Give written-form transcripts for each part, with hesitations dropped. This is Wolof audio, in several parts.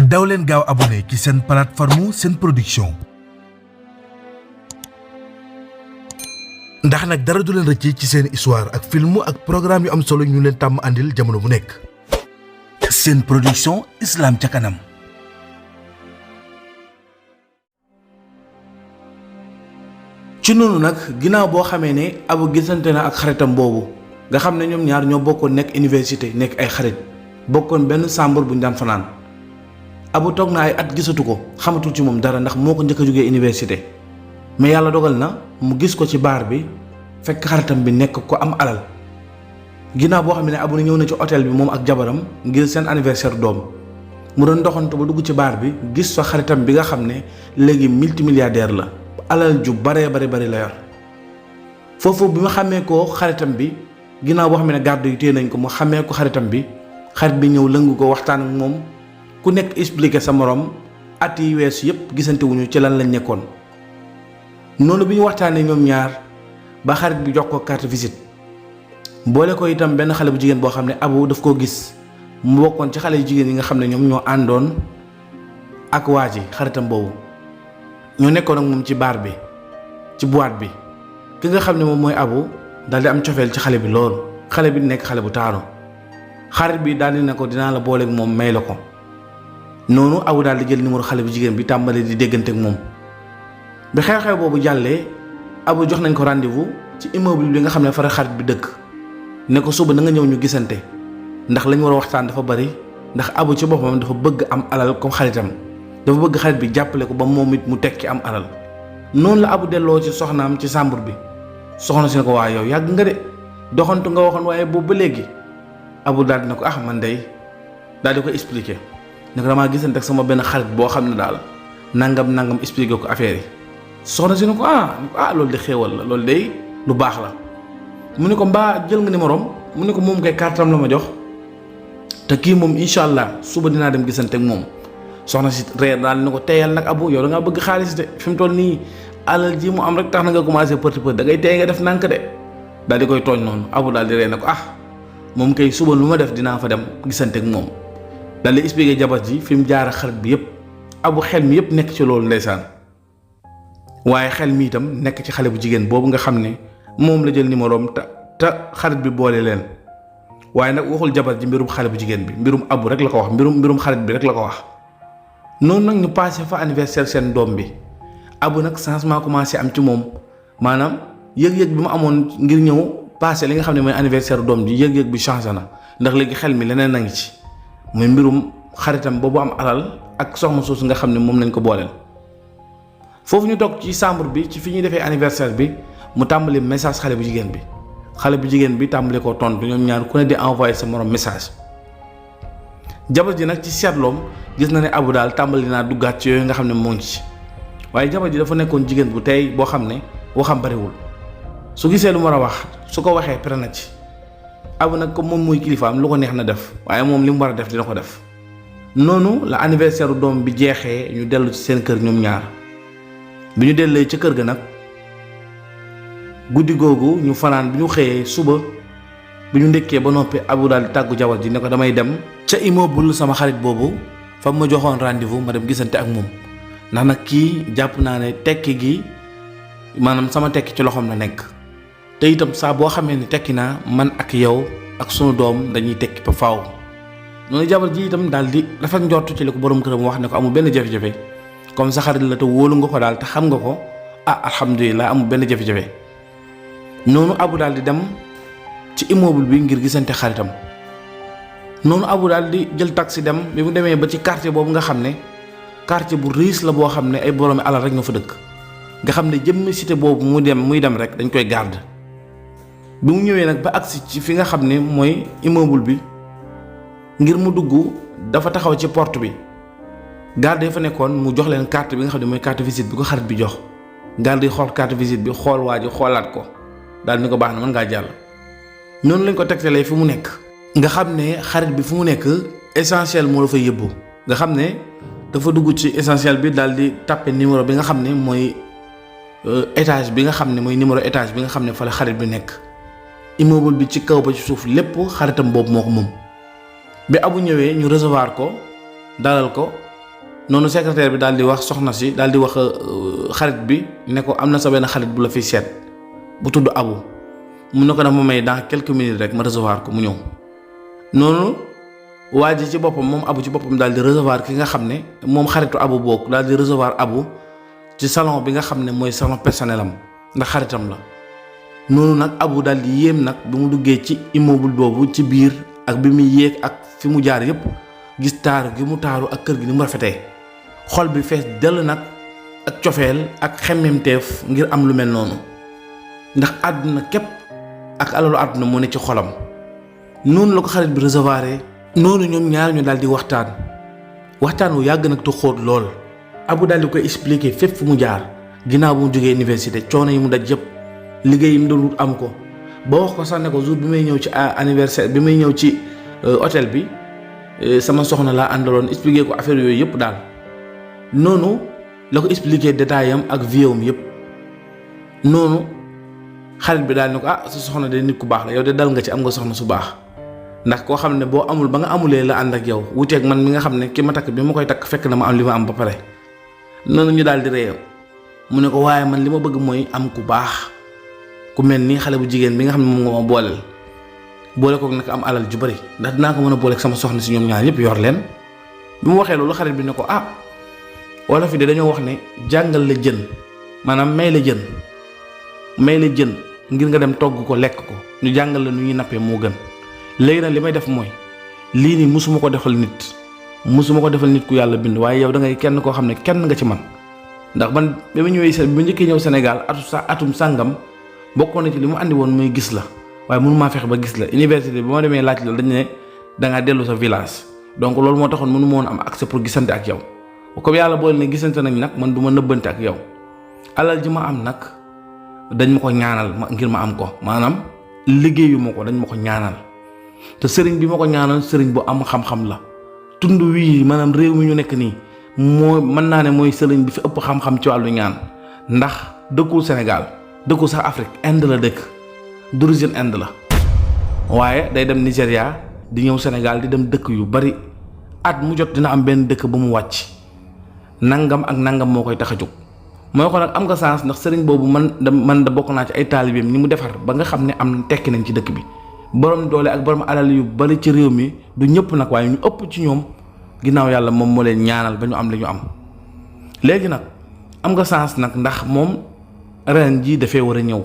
daw leen gaaw abonné ci seen plateforme Sen Production ndax nag dara du leen rëcc ci seen histoire ak film ak programme yu am solo ñu leen tàmm andil jamono bu nekk. Sen Production, Islam ca kanam. ci noonu nag ginnaaw boo xamee ne Abu gisante na ak xaritam boobu nga xam ne ñoom ñaar ñoo bokkoon nekk université nekk ay xarit bokkoon benn chambre bu ñu daan fanaan. Abu toog na ay at gisatu ko xamatul ci moom dara ndax moo ko njëkk a jógee université mais yàlla dogal na mu gis ko ci baar bi fekk xaritam bi nekk ko am alal. ginnaaw boo xam ne Abu ñëw na ci hôtel bi moom ak jabaram ngir seen anniversaire doom mu doon doxantu ba dugg ci baar bi gis fa xaritam bi nga xam ne léegi multimilliardaire la alal ju bari la yor. foofu bi ma xamee ko xaritam bi ginnaaw boo xam ne garde yu téye nañ ko mu xamee ko xaritam bi xarit bi ñëw lëngu ko waxtaan ak moom ku nekk expliqué sa morom at yi weesu yépp gisante wuñu ci lan lañ nekkoon. noonu bi ñu waxtaanee ñoom ñaar ba xarit bi jox ko carte visite boole ko itam benn xale bu jigéen boo xam ne Abu daf koo gis mu bokkoon ci xale yu jigéen yi nga xam ne ñoom ñoo àndoon ak waa ji xaritam boobu ñoo nekkoon ak moom ci baar bi ci boîte bi. ki nga xam ne moom mooy Abu daal di am cofeel ci xale bi lool xale bi nekk xale bu taaru xarit bi daal di ne ko dinaa la booleeg moom may la ko. noonu Abu daal di jël numéro xale bu jigéen bi tàmbali di déggante ak moom bi xew-xew boobu jàllee Abu jox nañ ko rendez-vous ci immeuble bi nga xam ne fa xarit bi dëkk ne ko suba na nga ñëw ñu gisante ndax lañ war a waxtaan dafa bari ndax Abu ci boppam dafa bëgg am alal comme xaritam dafa bëgg xarit bi jàppale ko ba moom it mu tekki am alal. noonu la Abu delloo ci soxnaam ci chambre bi soxna si ne ko waa yow yàgg nga de doxantu nga waxoon waaye boobu ba léegi Abu daal di ne ko man day daal di ko expliquer. ne ko damaa gisante ak sama benn xarit boo xam ne daal nangam expliqué ko affaire yi soxna si ne ko loolu de xéewal la loolu de lu baax la mu ne ko mbaa jël nga numéro am mu ne ko moom kay kartam la ma jox te kii moom incha allah suba dinaa dem gisante ak moom. soxna si reer daal ne ko teyal nag Abu yow da ngaa bëgg xaalis de fi mu toll nii alal ji mu am rek tax na nga commencé petit da ngay tey nga def nànk de daal di koy tooñ noonu Abu daal di ree ne ko moom kay suba lu ma def dinaa fa dem gisante ak moom. daal di expliqué jabar ji fi mu jaar xarit bi yëpp Abu xel mi yëpp nekk ci loolu ndeysaan waaye xel mi itam nekk ci xale bu jigéen boobu nga xam ne moom la jël numéro am te xarit bi boole leen waaye nag waxul jabar ji mbirum xale bu jigéen bi mbirum Abu rek la ko wax mbirum xarit bi rek la ko wax. noonu nag ñu passé fa anniversaire seen doom bi Abu nag changement commencé am ci moom maanaam yëg-yëg bi mu amoon ngir ñëw passé li nga xam ne mooy anniversaire doom ji yëg-yëg bi changé na ndax léegi xel mi leneen na ngi ci. muy mbirum xaritam boobu am alal ak soxna soosu nga xam ne moom lañ ko booleel foofu ñu toog ci chambre bi ci fi ñuy defee anniversaire bi mu tàmbali message xale bu jigéen bi tàmbali koo tontu ñoom ñaar ku ne di envoyé sa morom message. jabar ji nag ci seetloom gis na ne Abu daal tàmbali naa duggaat ci yooyu nga xam ne moo ngi ci waaye jabar ji dafa nekkoon jigéen bu tey boo xam ne waxam bariwul su gisee lu mu war a wax su ko waxee pare na ci. Abu nag comme moom muy kilifaam lu ko neex na def waaye moom li mu war a def dina ko def. noonu la anniversaire doom bi jeexee ñu dellu ci seen kër ñoom ñaar bi ñu dellee ca kër ga nag guddi googu ñu fanaan bi ñu xëyee suba bi ñu ndekkee ba noppi Abu daal di tàggu jabar ji ne ko damay dem ca immeuble sama xarit boobu fa ma joxoon rendez-vous ma dem gisante ak moom ndax nag kii jàpp naa ne tekki gi maanaam sama tekki ci loxoom la nekk. te itam saa boo xamee ne tekki naa man ak yow ak sunu doom dañuy tekki ba faaw noonu jabar ji itam daal di rafet njortu ci li ko borom këram wax ne ko amul benn jafe-jafe comme sa xarit la te wóolu nga ko daal te xam nga ko alhamdulilah amul benn jafe-jafe. noonu Abu daal di dem ci immeuble bi ngir gisante xaritam noonu Abu daal di jël taxi dem bi mu demee ba ci quartier boobu nga xam ne quartier bu riis la boo xam ne ay boroomi alal rek nga fa dëkk nga xam ne jëmmi cité boobu muy dem rek dañ koy garde. bi mu ñëwee nag ba agsi ci fi nga xam ne mooy immeuble bi ngir mu dugg dafa taxaw ci porte bi garde yi fa nekkoon mu jox leen carte bi nga xam ne mooy carte visite bi ko xarit bi jox garde yi xool carte visite bi xool waa ji xoolaat ko daal ni ko baax na mën ngaa jàll. noonu lañ ko tegtalee fi mu nekk nga xam ne xarit bi fu mu nekk essentiel moo la fa yóbbu nga xam ne dafa dugg ci essentiel bi daal di tapé numéro bi nga xam ne mooy étage bi nga xam ne mooy numéro étage bi nga xam ne fa la xarit bi nekk. immeuble bi ci kaw ba ci suuf lépp xaritam boobu moo ko moom bi Abu ñëwee ñu recevoir ko dalal ko noonu secrétaire bi daal di wax soxna si daal di wax xarit bi ne ko am na sa benn xarit bu la fi seet bu tudd Abu mun na ko def ma may dans quelques minutes rek ma recevoir ko mu ñëw. noonu waa ji ci boppam moom Abu ci boppam daal di recevoir ki nga xam ne moom xaritu Abu boog daal di recevoir Abu ci salon bi nga xam ne mooy salon personnel am ndax xaritam la. noonu nag Abu daal di yéem nag bi mu duggee ci immeuble boobu ci biir ak bi muy yéeg ak fi mu jaar yépp gis taaru gi mu taaru ak kër gi ni mu rafetee xol bi fees dell nag ak cofeel ak xemmemteef ngir am lu mel noonu ndax àdduna képp ak alalu àdduna moo ne ci xolam. noonu la ko xarit bi recevoir noonu ñoom ñaar ñu daal di waxtaan wu yàgg nag te xóot lool. Abu daal di koy expliquer fépp fu mu jaar ginnaaw bu mu jógee université coono yi mu daj yëpp liggéey yi mu doon wut am ko ba wax ko sax ne ko jour bi may ñëw ci anniversaire bi may ñëw ci hôtel bi sama soxna laa àndaloon expliquer ko affaire yooyu yëpp daal. noonu la ko expliquer détail am ak vie am yëpp noonu xarit bi daal ne ko sa soxna de nit ku baax la yow de dal nga ci am nga soxna su baax ndax koo xam ne boo amul ba nga amulee la ànd ak yow wuteeg man mi nga xam ne ki ma takk bi ma koy takk fekk na ma am li ma am ba pare. noonu ñu daal di réew mu ne ko waaye man li ma bëgg mooy am ku baax ku mel ni xale bu jigéen bi nga xam ne moom nga ma boole ko nag am alal ju bari ndax dinaa ko mën a booleeg sama soxna si ñoom ñaar ñëpp yor leen. bi mu waxee loolu xarit bi ne ko wala fi de dañoo wax ne jàngal la jën maanaam may la jën ngir nga dem togg ko lekk ko ñu jàngal la nu ñuy nappee moo gën. léegi nag li may def mooy lii nii musuma ko defal nit ku yàlla bind waaye yow da ngay kenn koo xam ne kenn nga ci man ndax man bi ma njëkkee ñëw Sénégal atum sàngam bokkoon na ci li mu andi woon muy gis la waaye mënu maa fexe ba gis la université bi ma demee laaj la dañ ne dangaa dellu sa village donc loolu moo taxoon mënu ma woon am accès pour gisante ak yow comme yàlla boole ne gisante nañ nag man du ma nëbbante ak yow alal ji ma am nag dañ ma ko ñaanal ngir ma am ko maanaam liggéeyu ma ko dañ ma ko ñaanal te sëriñ bi ma ko ñaanal sëriñ bu am xam-xam la tund wii maanaam réew mi ñu nekk nii moo mën naa ne mooy sëriñ bi fi ëpp xam-xam ci wàllu ñaan ndax dëkkul Sénégal dëkkul sax Afrique Inde la dëkk d'origine Inde la waaye day dem Nigéria di ñëw Sénégal di dem dëkk yu bari at mu jot dina am benn dëkk bu mu wàcc nangam ak nangam moo koy tax a jóg mooy ko nag am nga chance ndax sëriñ boobu man da bokk naa ci ay taalibeem ni mu defar ba nga xam ne am tekki nañ ci dëkk bi borom doole ak borom alal yu bari ci réew mi du ñëpp nag waaye ñu ëpp ci ñoom ginnaaw yàlla moom moo leen ñaanal ba ñu am li ñu am. léegi nag am nga chance nag ndax moom ren jii dafa war a ñëw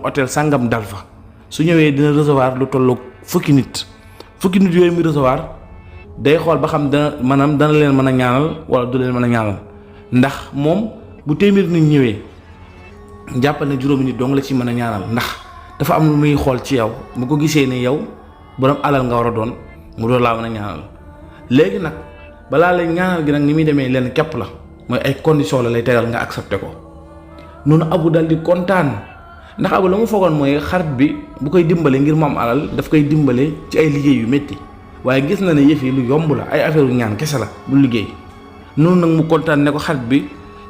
hôtel sangam dal fa su ñëwee dina recevoir lu tolloog fukki nit yooyu muy recevoir day xool ba xam dana leen mën a ñaanal wala du leen mën a ñaanal ndax moom bu téeméer nit ñëwee jàppal ne juróomi nit dong la ci mën a ñaanal ndax dafa am lu muy xool ci yow bu ko gisee ne yow borom alal nga war a doon mu doon laa mën a ñaanal. léegi nag balaa lay ñaanal gi nag ni muy demee lenn képp la mooy ay conditions la lay tegal nga accepté ko. noonu Abu dal di kontaan ndax Abu la mu foogoon mooy xarit bi bu koy dimbale ngir mu am alal daf koy dimbale ci ay liggéey yu métti waaye gis na ne yëf yi lu yomb la ay affaire yu ñaan kese la du liggéey. noonu nag mu kontaan ne ko xarit bi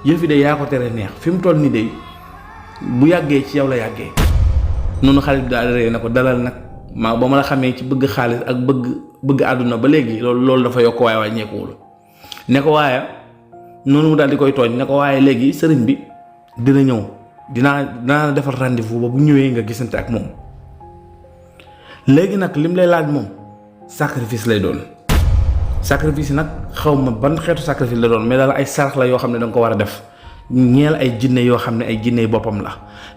yëf yi de yaa ko tere neex fi mu toll nii de bu yàggee ci yow la yàggee. noonu xarit bi daal di ree ne ko dalal nag ba ma la xamee ci bëgg xaalis ak bëgg àdduna ba léegi loolu dafa yokk waaye wàññeekuwul ne ko waaye noonu mu daal di koy tooñ ne ko waaye léegi sëriñ bi dina ñëw dinaa defal rendez-vous ba bu ñëwee nga gisante ak moom. léegi nag lim lay laaj moom sacrifice lay doon sacrifice nag xaw ma ban xeetu sacrifice la doon mais daal ay sarax la yoo xam ne danga ko war a def ñeel ay jinne yoo xam ne ay jinne boppam la.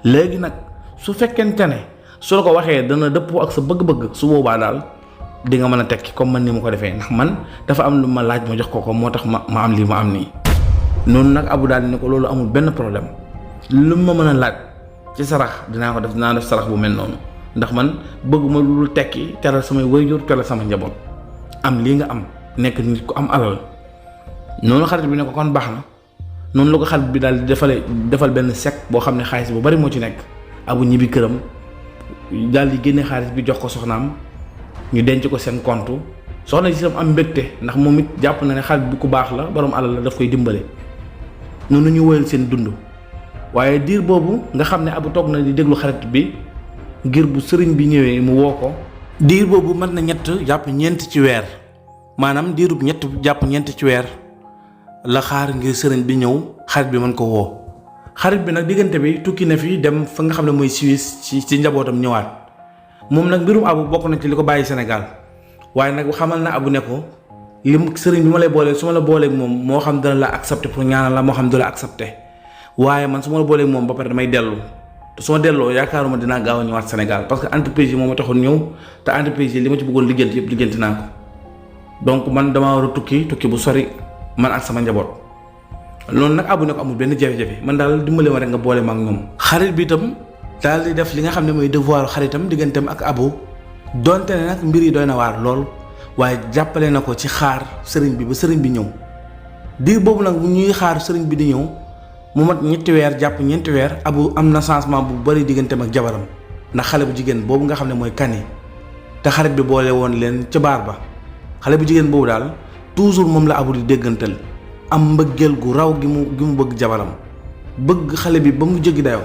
léegi nag su fekkente ne su la ko waxee dana dëppoo ak sa bëgg-bëgg su boobaa daal di nga mën a tekki comme man ni ma ko defee ndax man dafa am lu ma laaj ma jox ko moo tax ma am lii ma am nii. noonu nag Abu daal di ne ko loolu amul benn problème lu ma mën a laaj ci sarax dinaa def sarax bu mel noonu ndax man bëgguma lu tekki teral samay waajur teral sama njaboot am lii nga am nekk nit ku am alal. noonu xarit bi ne ko kon baax na noonu la ko xarit bi daal di defal benn chèque boo xam ne xaalis bu bari moo ci nekk. Abu ñibbi këram daal di génne xaalis bi jox ko soxnaam ñu denc ko seen compte soxna si tam am mbégte ndax moom it jàpp na ne xarit bi ku baax la borom alal la daf koy dimbale. noonu ñu woyal seen dund waaye diir boobu nga xam ne Abu toog na di déglu xarit bi ngir bu sëriñ bi ñëwee mu woo ko. diir boobu mën na ñett jàpp ñeent ci weer maanaam diirub ñett jàpp ñeent ci weer la xaar ngir sëriñ bi ñëw xarit bi mën ko woo. xarit bi nag diggante bi tukki na fi dem fa nga xam ne mooy Suisse ci njabootam ñëwaat moom nag mbirum Abu bokk na ci li ko bàyyi Sénégal waaye nag xamal na Abu ne ko lim sëriñ bi ma lay boolee su ma la booleeg moom moo xam dana la accepté pour ñaanal la moo xam du la accepté waaye man su ma la booleeg moom ba pare damay dellu te su ma delloo yaakaaruma dinaa gaaw a ñëwaat Sénégal parce que entreprise yi moo ma taxoon ñëw te entreprise yi li ma ci bëggoon lijjanti yëpp lijjanti naa ko donc man damaa war a tukki bu sori man ak sama njaboot loolu nag Abu ne ko amul benn jafe-jafe man daal dimbali ma rek nga boole ma ak ñoom. xarit bi itam daal di def li nga xam ne mooy devoir xaritam digganteem ak Abu donte ne nag mbir yi doy na waar lool waaye jàppale na ko ci xaar sëriñ bi ba sëriñ bi ñëw diir boobu nag bu ñuy xaar sëriñ bi di ñëw mu mat ñetti weer jàpp ñeenti weer Abu am na changement bu bari digganteem ak jabaram ndax xale bu jigéen boobu nga xam ne mooy Kani te xarit bi boole woon leen ca baar ba xale bu jigéen boobu daal toujours moom la Abu di déggantal am mbëggeel gu raw gi mu bëgg jabaram bëgg xale bi ba mu jéggi dayoo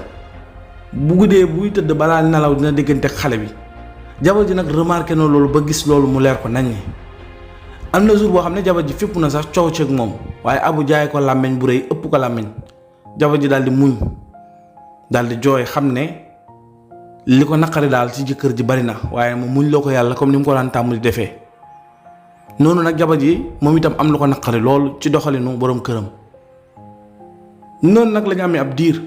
bu guddee buy tëdd balaa nelaw dina déggante ak xale bi jabar ji nag remarqué na loolu ba gis loolu mu leer ko nañ ni am na jour boo xam ne jabar ji fépp na sax coow ceeg moom waaye Abu jaay ko làmmiñ bu rëy ëpp ko làmmiñ jabar ji daal di muñ daal di jooy xam ne li ko naqari daal ci jëkkër ji bari na waaye mu muñ loo ko yàlla comme ni mu ko daan tàmm di defee noonu nag jabar ji moom itam am lu ko naqari lool ci doxalinu boroom këram noonu nag la ñu amee ab diir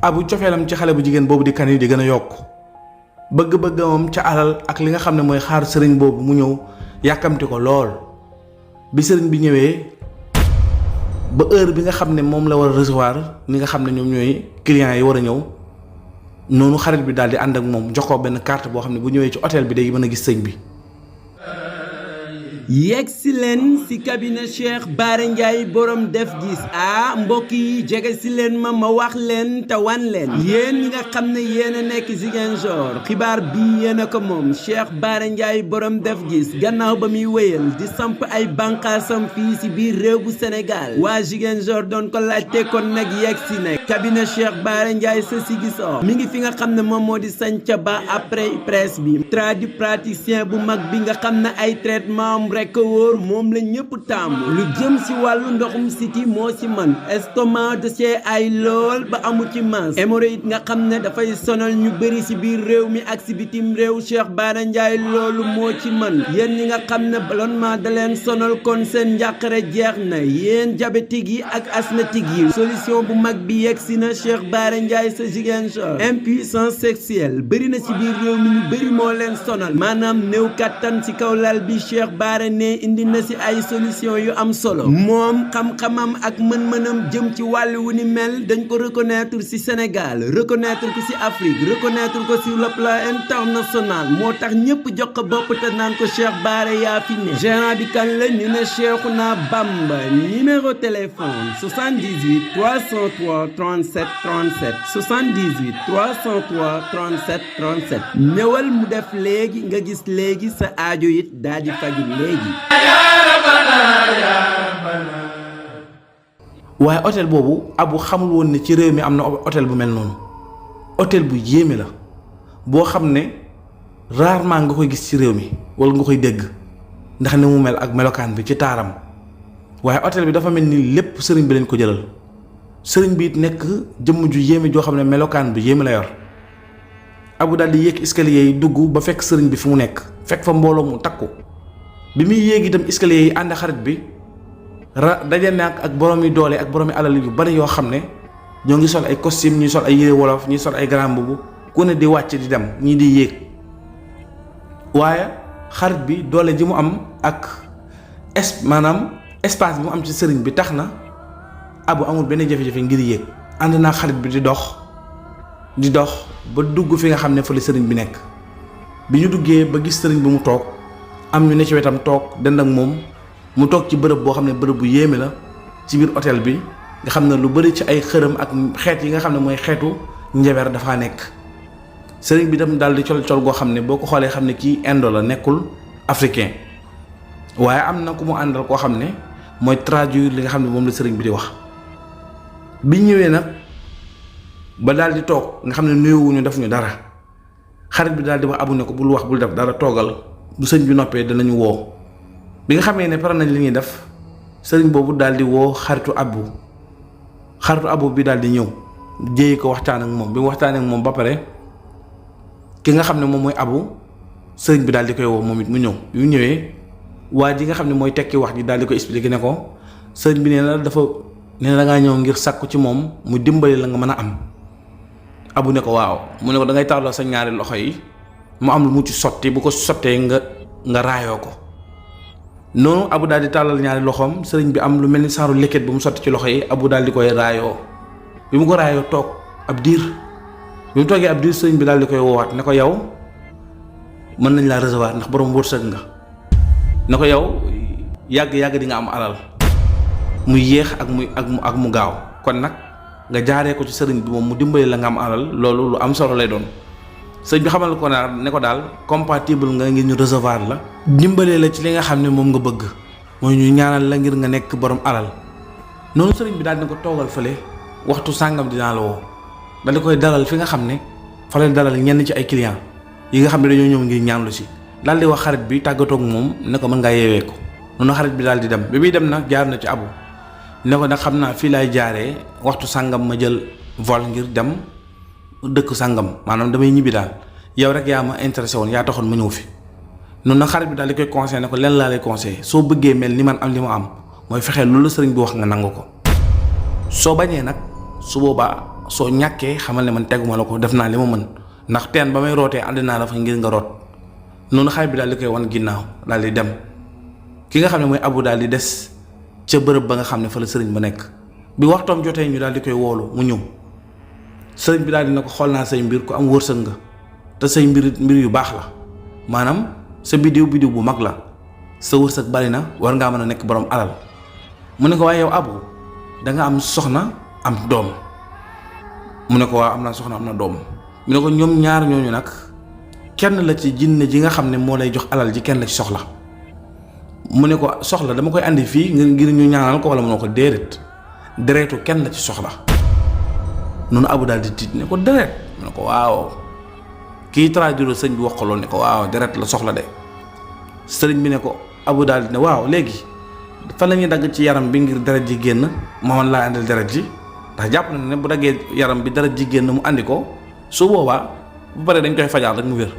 Abu cofeelam ci xale bu jigéen boobu di Kani di gën a yokk bëgg-bëggamam ca alal ak li nga xam ne mooy xaar sëriñ boobu mu ñëw yàkkamti ko lool bi sëriñ bi ñëwee ba heure bi nga xam ne moom la war a recevoir ñi nga xam ne ñoom ñooy clients yi war a ñëw noonu xarit bi daal di ànd ak moom jox ko benn carte boo xam ne bu ñëwee ci hôtel bi day mën a gis sëñ bi. yegg si leen si cabinet Cheikh Bara Ndiaye borom def gis mbokk yi jege si leen ma wax leen te wan leen yéen ñi nga xam ne yéen a nekk Ziguinchor xibaar bii yéen a ko moom Cheikh Bara Ndiaye borom def gis gannaaw ba muy wéyal di samp ay bànqaasam fii si biir réew bu Sénégal waa Ziguinchor doon ko laajte kon nag yegg si nekk cabinet Cheikh Bara Ndiaye sa Ziguinchor mi ngi fi nga xam ne moom moo di Sanca Ba après presse bi tradipraticien bu mag bi nga xam ne ay traitement rekk wóor moom la ñëpp taamu lu jëm si wàllu ndoxum siti moo si man estomac de see ay lool ba amu ci maas hémorroïde nga xam ne dafay sonal ñu bëri si biir réew mi ak si bitim réew Cheikh Bara Ndiaye loolu moo ci man yéen ñi nga xam ne ballonnement da leen sonal kon seen njàqare jeex na yéen diabétique yi ak asthmatique yi solution bu mag bi yegg si na Cheikh Bara Ndiaye sa Ziguinchor impuissance sexuelle bëri na si biir réew mi ñu bëri moo leen sonal maanaam néew kattan si kaw lal bi Cheikh Bara ne indi na si ay solution yu am solo moom xam-xamam ak mën-mënam jëm ci wàll wu ni mel dañ ko reconnaître si Sénégal reconnaître ko si Afrique reconnaître ko sur le plan international moo tax ñëpp jox ko bopp te naan ko Cheikh Bara yaa fi ne gérant bi kan la ñu ne Cheikhouna Bamba numéro téléphone 78 303 37 37 78 303 37 37 ñëwal mu def léegi nga gis léegi sa aajo it daal di faju léegi. waaye hôtel boobu Abu xamul woon ne ci réew mi am na hôtel bu mel noonu hôtel bu yéeme la boo xam ne rarement nga koy gis ci réew mi wala nga koy dégg ndax ni mu mel ak melokaan bi ci taaram waaye hôtel bi dafa mel ni lépp sëriñ bi lañ ko jëlal sëriñ bi it nekk jëmm ju yéeme joo xam ne melokaan bu yéeme la yor Abu daal di yéeg escalier yi dugg ba fekk sëriñ bi fi mu nekk fekk fa mbooloo mu takku bi muy yéeg itam escalier yi ànd xarit bi daje na ak borom yi doole ak borom yi alal yu bari yoo xam ne ñoo ngi sol ay costume ñuy sol ay yére wolof ñuy sol ay grand boubou ku ne di wàcc di dem ñii di yéeg waaye xarit bi doole ji mu am ak maanaam espace bi mu am ci sëriñ bi tax na Abu amul benn jafe-jafe ngir yéeg ànd naa xarit bi di dox ba dugg fi nga xam ne fa la sëriñ bi nekk bi ñu duggee ba gis sëriñ bi mu toog am ñu ne ci wetam toog dend ak moom mu toog ci bërëb boo xam ne bërëb bu yéeme la ci biir hôtel bi nga xam ne lu bari ci ay xërëm ak xeet yi nga xam ne mooy xeetu njaber dafaa nekk sëriñ bi tam daal di col goo xam ne boo ko xoolee xam ne kii indo la nekkul africain waaye am na ku mu àndal koo xam ne mooy traduire li nga xam ne moom la sëriñ bi di wax bi ñëwee nag ba daal di toog nga xam ne nuyuwuñu defuñu dara xarit bi daal di wax Abu ne ko bul wax bul def dara toogal bu sëñ bi noppee danañu woo bi nga xamee ne pare nañ li ñuy def sëriñ boobu daal di woo xaritu abu bi daal di ñëw jéey ko waxtaan ak moom bi mu waxtaanee ak moom ba pare ki nga xam ne moom mooy abu sëriñ bi daal di koy woo moom it mu ñëw yu ñëwee waa ji nga xam ne mooy tekki wax ji daal di ko expliqué ne ko sëriñ bi nee na da ngaa ñëw ngir sàkku ci moom mu dimbali la nga mën a am. abu ne ko waaw mu ne ko da ngay tàllal sa ñaari loxo yi mu am lu mu ci sotti bu ko sottee nga raayoo ko noonu abu daal di tàllal ñaari loxoom sëriñ bi am lu mel ni saaru lekket bu mu sotti ci loxo yi abu daal di koy raayoo bi mu ko raayoo toog ab diir bi mu toogee ab diir sëriñ bi daal di koy woowaat ne ko yow mën nañ laa recevoir ndax borom wërsëg nga ne ko yow yàgg di nga am alal mu yéex ak mu gaaw kon nag nga jaaree ko ci sëriñ bi moom mu dimbali la nga am alal loolu lu am solo lay doon sëriñ bi xamal ko naa ne ko daal compatible nga ngir ñu recevoir la dimbalee la ci li nga xam ne moom nga bëgg mooy ñu ñaanal la ngir nga nekk borom alal noonu sëriñ bi daal di ko toogal fële waxtu sàngam dinaa la woo daal di koy dalal fi nga xam ne fa la dalal ñenn ci ay client yi nga xam ne dañoo ñëw ngir ñaanlu si daal di wax xarit bi tàggatoo ak moom ne ko mën ngaa yeewee ko noonu xarit bi daal di dem bi muy dem nag jaar na ci abu ne ko nag xam naa fii laay jaaree waxtu sàngam ma jël vol ngir dem dëkk sàngam maanaam damay ñibbi daal yow rek yaa ma intéressé woon yaa taxoon ma ñëw fi noonu nag xarit bi daal di koy conseillé ne ko leen laa lay conseillé soo bëggee mel ni man am li ma am mooy fexee loolu sëriñ bi wax nga nangu ko soo bañee nag su boobaa soo ñàkkee xamal ne man teguma la ko def naa li ma mën ndax teen ba may rootee ànd naa la fa ngir nga root noonu xarit bi daal di koy wan ginnaaw daal di dem ki nga xam ne mooy abu daal di des ca bërëb ba nga xam ne fa la sëriñ ba nekk bi waxtoom jotee ñu daal di koy woolu mu ñëw sëriñ bi daal di na ko xool naa say mbir ku am wërsëg nga te say mbir yu baax la maanaam sa bidiw bu mag la sa wërsëg bari na war ngaa mën a nekk borom alal mu ne ko waaye yow abu da nga am soxna am doom mu ne ko waaw am naa soxna am na doom mu ne ko ñoom ñaar ñooñu nag kenn la ci jinne ji nga xam ne moo lay jox alal ji kenn la ci soxla mu ne ko soxla dama koy andi fii ngir ñu ñaanal ko wala mu ne ko déedéet deretu kenn la ci soxla noonu abu daal di tiit ne ko deret mu ne ko waaw kii traduire sëñ bi wax ko loolu ne ko waaw deret la soxla de sëriñ bi ne ko abu daal di ne waaw léegi fan la ñuy dagg ci yaram bi ngir deret ji génn ma man laa andil deret ji ndax jàpp na ne bu daggee yaram bi deret ji génn mu andi ko su boobaa bu paree dañ koy fajaal rek mu wér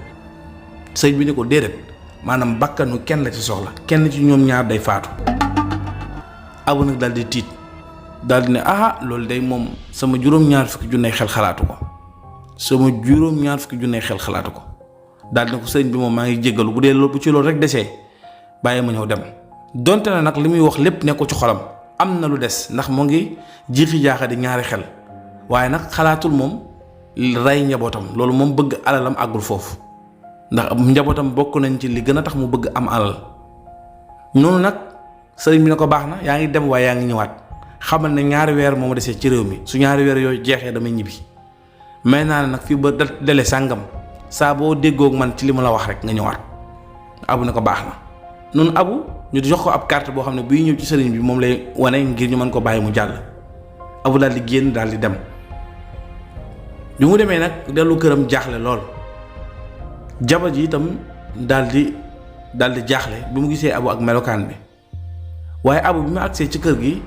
sëriñ bi ne ko déedéet maanaam bakkanu kenn la ci soxla kenn ci ñoom ñaar day faatu abu nag daal di tiit daal di ne loolu day moom sama juróom-ñaar fukki junney xel xalaatu ko daal di ne ko sëriñ bi moom maa ngi jéggalu bu dee bu ci loolu rek desee bàyyi ma ñëw dem donte na nag li muy wax lépp nekk ko ci xolam am na lu des ndax mu ngi jiixi jaaxa di ñaari xel waaye nag xalaatul moom rey njabootam loolu moom bëgg alalam àggul foofu ndax njabootam bokk nañ ci li gën a tax mu bëgg am alal noonu nag sëriñ bi ne ko baax na yaa ngi dem waaye yaa ngi ñëwaat xamal ne ñaari weer moo ma desee ci réew mi su ñaari weer yooyu jeexee damay ñibbi may naa ne nag fii ba dele sàngam saa boo déggoog man ci li ma la wax rek nga ñëwaat abu ne ko baax na noonu abu ñu jox ko ab carte boo xam ne buy ñëw ci sëriñ bi moom lay wane ngir ñu mën ko bàyyi mu jàll abu daal di génn daal di dem bi mu demee nag dellu këram jaaxle lool jabar ji itam daal di jaaxle bi mu gisee abu ak melokaan bi waaye abu bi mu agsee ci kër gi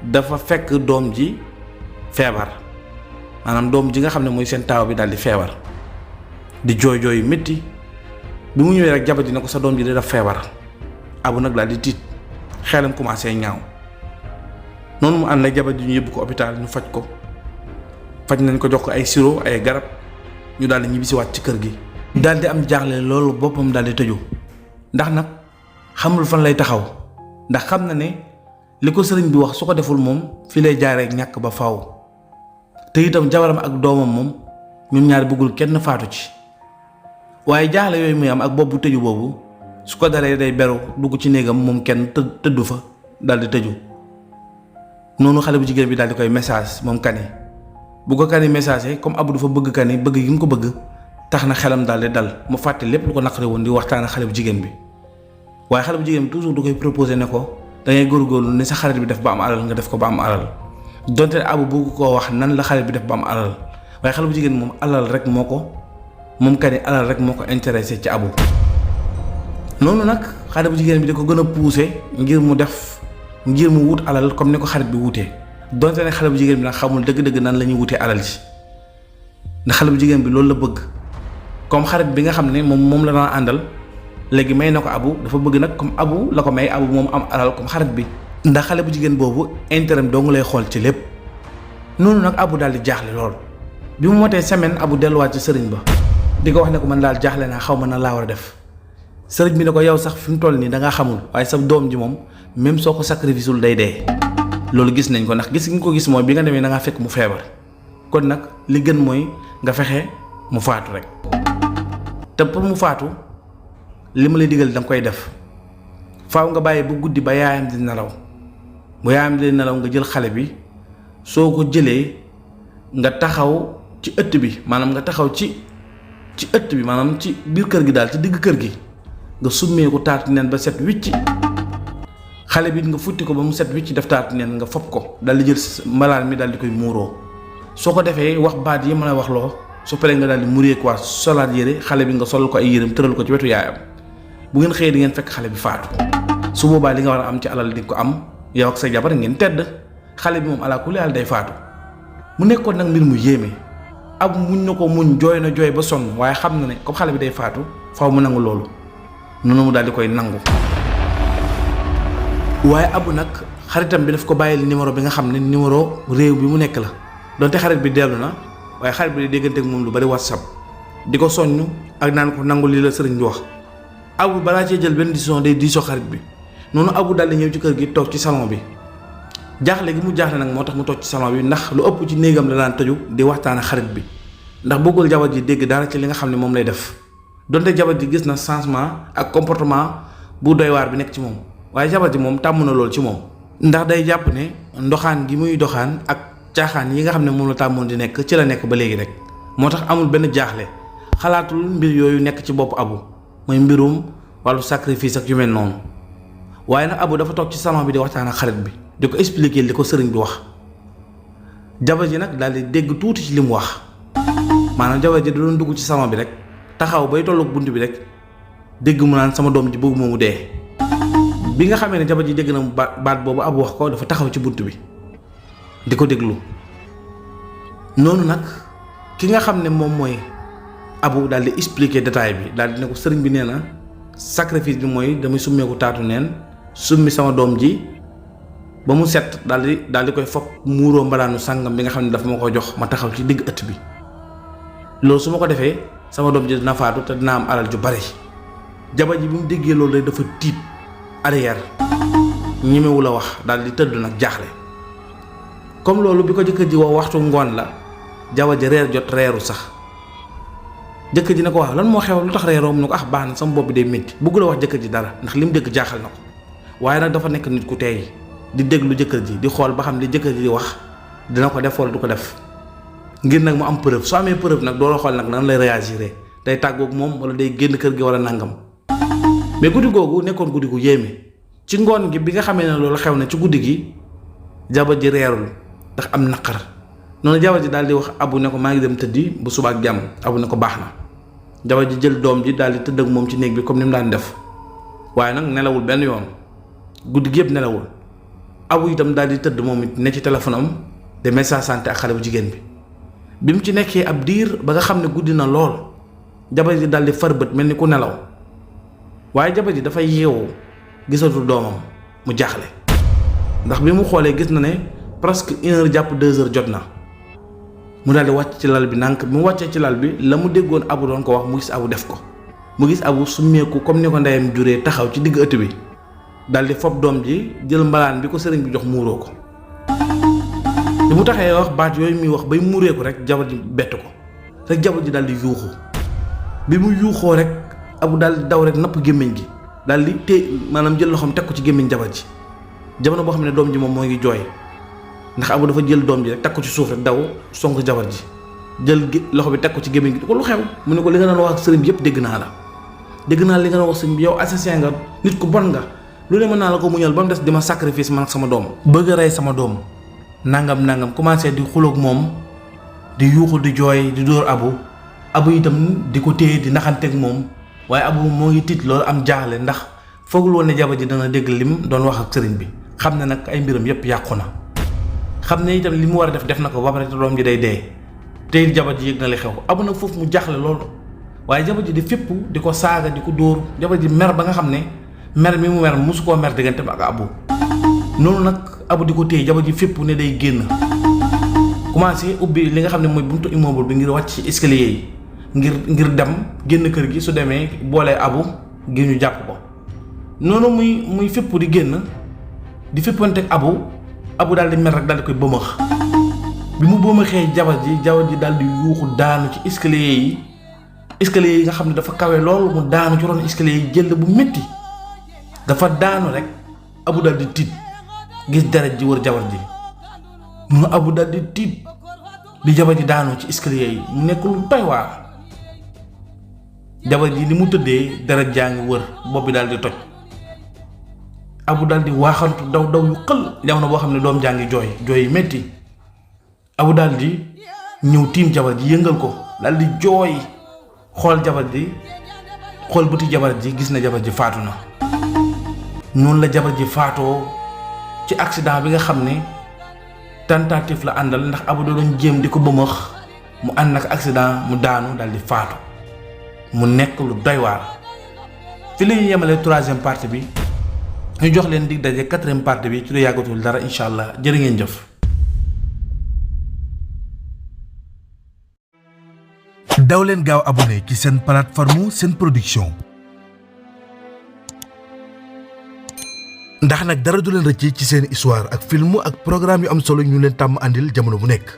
dafa fekk doom ji feebar maanaam doom ji nga xam ne mooy seen taaw bi daal di feebar di jooy yu métti bi mu ñëwee rek jabar ji ne ko sa doom ji da def feebar abu nag daal di tiit xelam commencé ñaaw noonu mu ànd ak jabar ji ñu yóbbu ko hôpital ñu faj nañ ko jox ko ay sirop ay garab ñu daal di ñibbisiwaat ci kër gi daal di am jaaxle loolu boppam daal di tëju ndax nag xamul fan lay taxaw ndax xam na ne li ko sëriñ bi wax su ko deful moom fi lay jaaree ñàkk ba faaw te itam jabaram ak doomam moom ñoom ñaar bëggul kenn faatu ci waaye jaaxle yooyu muy am ak bopp bu tëju boobu su ko dalee day beru dugg ci néegam moom kenn tëddu fa daal di tëju noonu xale bu jigéen bi daal di koy message moom Kani bu ko Kani message comme abu dafa bëgg Kani bëgg gi mu ko bëgg tax na xelam daal di dal mu fàtte lépp lu ko naqari woon di waxtaan ak xale bu jigéen bi waaye xale bu jigéen bi toujours du koy proposé ne ko da ngay góorgóorlu ne sa xarit bi def ba am alal nga def ko ba am alal donte abu bëgg koo wax nan la xarit bi def ba am alal waaye xale bu jigéen moom alal rek moo ko intéressé ci abu noonu nag xale bu jigéen bi da ko gën a poussé ngir mu def ngir mu wut alal comme ni ko xarit bi wutee donte ne xale bu jigéen bi nag xamul dëgg-dëgg nan la ñuy wutee alal ji ndax xale bu jigéen bi loolu la bëgg comme xarit bi nga xam ne moom la daan àndal léegi may na ko abu dafa bëgg nag comme abu la ko may abu moom am alal comme xarit bi ndax xale bu jigéen boobu intérêt dong lay xool ci lépp noonu nag abu daal di jaaxle lool bi mu motee semaine abu delluwaat ci sëriñ ba di ko wax ne ko man daal jaaxle naa xaw ma nan laa war a def sëriñ bi ne ko yow sax fi mu toll nii da ngaa xamul waaye sa doom ji moom même soo ko sacrificeul day dee loolu gis nañ ko ndax gis nga ko gis mooy bi nga demee da ngaa fekk mu feebar kon nag li gën mooy nga fexe mu faatu rek te pour mu faatu li ma lay digal da nga koy def faaw nga bàyyi bu guddi ba yaayam di nelaw bu yaayam di nelaw nga jël xale bi soo ko jëlee nga taxaw ci ëtt bi maanaam nga taxaw ci ëtt bi maanaam ci biir kër gi daal ci digg kër gi nga summeeku taatu neen ba set wicci xale bi nga futti ko ba mu set wicci def taatu neen nga fob ko dal di jël mbalaan mi daal di koy muuroo soo ko defee wax baat yi ma la wax loo su paree nga daal di mureekuwaat solaat yére xale bi nga solal ko ay yéreem tëral ko ci wetu yaayam bu ngeen xëyee di ngeen fekk xale bi faatu su boobaa li nga war a am ci alal di ko am yow ak sa jabar ngeen tedd xale bi moom alaa kulli haal day faatu mu nekkoon nag mbir mu yéeme abu muñ na ko muñ jooy na jooy ba sonn waaye xam na ne comme xale bi day faatu faaw mu nangu loolu noonu mu daal di koy nangu waaye abu nag xaritam bi daf ko bàyyil numéro bi nga xam ne numéro réew bi mu nekk la donte xarit bi dellu na waaye xarit bi di déggante ak moom lu bari WhatsApp di ko soññ ak naan ko nangu lii la sëriñ bi wax abu balaa cee jël benn décision day diisoo xarit bi noonu abu daal di ñëw ci kër gi toog ci salon bi jaaxle gi mu jaaxle nag moo tax mu toog ci salon bi ndax lu ëpp ci néegam la daan tëju di waxtaan ak xarit bi ndax bëggul jabar ji dégg dara ci li nga xam ne moom lay def donte jabar ji gis na changement ak comportement bu doy waar bi nekk ci moom waaye jabar ji moom tàmm na lool ci moom ndax day jàpp ne ndoxaan gi muy doxaan ak caaxaan yi nga xam ne moom la tàmmoon di nekk ci la nekk ba léegi rek moo tax amul benn jaaxle xalaatul mbir yooyu nekk ci bopp abu mooy mbirum wàllu sacrifice ak yu mel noonu waaye nag abu dafa toog ci salon bi di waxtaan ak xarit bi di ko expliquer li ko sëriñ bi wax jabar ji nag daal di dégg tuuti ci li mu wax maanaam jabar ji da doon dugg ci salon bi rek taxaw bay tolloog bunt bi rek dégg mu naan sama doom ji bëgg moomu dee bi nga xamee ne jabar ji dégg na mu baat boobu abu wax ko dafa taxaw ci bunt bi di ko déglu noonu nag ki nga xam ne moom mooy abu daal di expliquer détail bi daal di ne ko sëriñ bi nee na sacrifice bi mooy damay summeeku taatu neen summi sama doom ji ba mu set daal di koy foog muuroo mbalaanu sàngam bi nga xam ne dafa ma ko jox ma taxaw ci digg ëtt bi loolu su ma ko defee sama doom ji dina faatu te dina am alal ju bari jabar ji bi mu déggee loolu rek dafa tiit arrière ñemewu la wax daal di tëdd nag jaaxle comme loolu bi ko jëkkër ji wax waxtu ngoon la jabar ji reer jot reeru sax jëkkër ji ne ko wax lan moo xew lu tax reeroo mu ne ko baax na sama bopp bi day métti bëgg la wax jëkkër ji dara ndax li mu dégg jaaxal na ko waaye nag dafa nekk nit ku teey di déglu jëkkër ji di xool ba xam li jëkkër ji di wax dina ko def wala du ko def ngir nag mu am preuve soo amee preuve nag doo la xool nag nan lay réagir day tàggoog moom wala day génn kër gi wala nangam mais guddi googu nekkoon guddi gu yéeme ci ngoon gi bi nga xamee ne loolu xew na ci guddi gi jabar ji reerul ndax am naqar noonu jabar ji daal di wax abu ne ko maa ngi dem tëddi bu suba ak jàmm abu ne ko baax na jabar ji jël doom ji daal di tëdd ak moom ci néeg bi comme ni mu daan def waaye nag nelawul benn yoon guddi gi yëpp nelawul abu itam daal di tëdd moom it ne ci téléphone am de message santé ak xale bu jigéen bi mu ci nekkee ab diir ba nga xam ne guddi na lool jabar ji daal di far bët mel ni ku nelaw waaye jabar ji dafay yeewu gisatul doomam mu jaaxle ndax bi mu xoolee gis na ne presque 1h jàpp 2h jot na mu daal di wàcc ci lal bi nànk bi mu wàccee ci lal bi la mu déggoon abu doon ko wax mu gis abu def ko mu gis abu summeeku comme ni ko ndeyam juree taxaw ci digg ëtt bi daal di fob doom ji jël mbalaan bi ko sëriñ bi jox muuroo ko bi mu taxee wax baat yooyu muy wax bay muuree ko rek jabar ji bett ko rek jabar ji daal di yuuxu bi mu yuuxoo rek abu daal di daw rek napp gémmiñ gi daal di maanaam jël loxoom teg ko ci gémmiñ jabar ji jamono boo xam ne doom ji moom moo ngi jooy ndax abu dafa jël doom ji rek teg ko ci suuf rek daw sonk jabar ji jël loxo bi teg ko ci gémmiñ gi ko lu xew mu ne ko li nga doon wax ak sëriñ bi yëpp dégg naa li nga doon wax sëriñ bi yow assassin nga nit ku bon nga lu ne mën naa la ko muñal ba mu des di ma sacrifice man ak sama doom bëgg a rey sama doom nangam commencé di xuloog moom di yuuxu di jooy di dóor abu itam di ko téye di naxanteeg moom waaye abu moo ngi tiit loolu am jaaxle ndax foogul woon ne jabar ji dana dégg lim doon wax ak sëriñ bi xam ne nag ay mbiram yépp yàqu na xam ne itam li mu war a def na ko ba pare te doom ji day dee te it jabar ji yëg na li xew. Abu nag foofu mu jaaxle loolu waaye jabar ji di fépp di ko saaga di ko dóor jabar ji mer ba nga xam ne mer mi mu mer mosu koo mer diggante ak Abu noonu nag Abu di ko téye jabar ji fépp ne day génn commencé ubbi li nga xam ne mooy buntu immeuble bi ngir wàcc ci escalier yi ngir dem génn kër gi su demee boolee Abu ngir ñu jàpp ko noonu muy fépp di génn di féppante ak Abu daal di mer rek daal di koy bëmëx bi mu bëmëxee jabar ji daal di yuuxu daanu ci escalier yi nga xam ne dafa kawe loolu mu daanu ci ron escalier yi jël bu métti dafa daanu rek Abu daal di tiit gis deret ji wër jabar ji mu Abu daal di tiit bi jabar ji daanu ci escalier yi mu nekk lu doy waar jabar ji ni mu tëddee deret jaa ngi wër bopp bi daal di toj Abu daal di waaxantu daw yu xël jamono boo xam ne doom jaa ngi jooy yi métti Abu daal di ñëw tiim jabar ji yëngal ko daal di jooy xool jabar ji xool bëti jabar ji gis na jabar ji faatu na noonu la jabar ji faatoo ci accident bi nga xam ne tentative la àndal ndax Abu da doon jéem di ko bëmëx mu ànd ak accident mu daanu daal di faatu mu nekk lu doy waar. fi la ñuy yemale 3e partie bi ñu jox leen dig daje 4e partie bi ci lu yàggatul dara incha allah jërë ngeen jëf. daw leen gaaw abonné ci seen plateforme Sen Production ndax nag dara du leen rëcc ci seen histoire ak film ak programme yu am solo ñu leen tàmm àndil jamono bu nekk.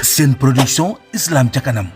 Sen Production, Islam ca kanam.